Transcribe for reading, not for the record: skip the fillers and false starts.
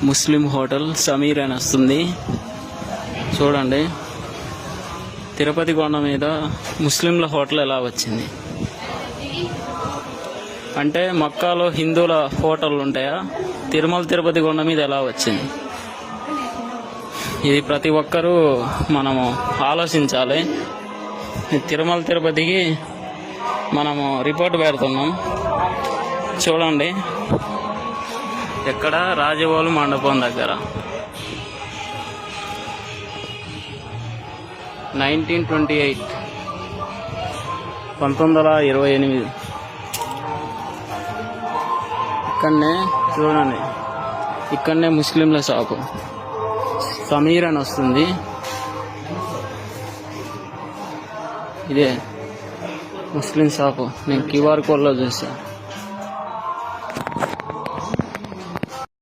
ముస్లిం hotel Sameer అని వస్తుంది చూడండి. తిరుపతి కొండ మీద ముస్లింల హోటల్ ఎలా వచ్చింది అంటే మక్కాలో హిందువుల హోటళ్ళు ఉంటాయా, తిరుపతి కొండ మీద ఎలా వచ్చింది? ఇది ప్రతి ఒక్కరూ మనము ఆలోచించాలి. తిరుపతికి మనము రిపోర్ట్ పెడుతున్నాం చూడండి. ఎక్కడ రాజవోలు మండపం దగ్గర 1928 1928 ఇక్కడనే చూడండి. ఇక్కడనే ముస్లింల షాపు సమీర్ అని వస్తుంది. ఇదే ముస్లిం షాపు. నేను క్యూఆర్ కోడ్లో చూసా.